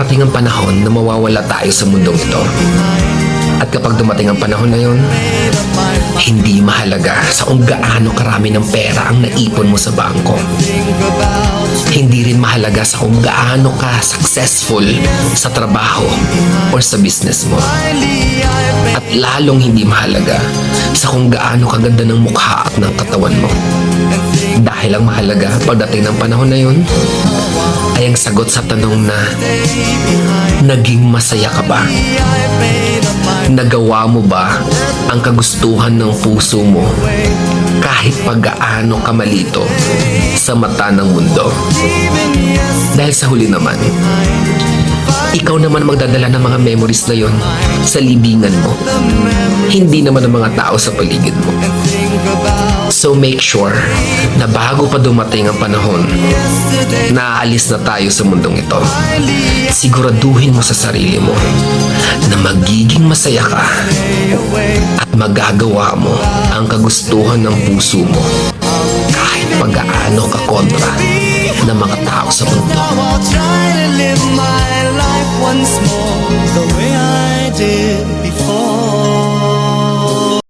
darating ang panahon na mawawala tayo sa mundong ito. At kapag dumating ang panahon na yun, hindi mahalaga sa kung gaano karami ng pera ang naipon mo sa bangko. Hindi rin mahalaga sa kung gaano ka successful sa trabaho or sa business mo. At lalong hindi mahalaga sa kung gaano kaganda ng mukha at ng katawan mo. Dahil ang mahalaga pagdating ng panahon na yun ay ang sagot sa tanong na naging masaya ka ba? Nagawa mo ba ang kagustuhan ng puso mo kahit pag-gaano ka malito sa mata ng mundo? Dahil sa huli naman, ikaw naman magdadala ng mga memories na yon sa libingan mo. Hindi naman ang mga tao sa paligid mo. So make sure na bago pa dumating ang panahon na aalis na tayo sa mundong ito, siguraduhin mo sa sarili mo na magiging masaya ka at magagawa mo ang kagustuhan ng puso mo kahit pag-aano ka kontra ng mga tao sa mundo.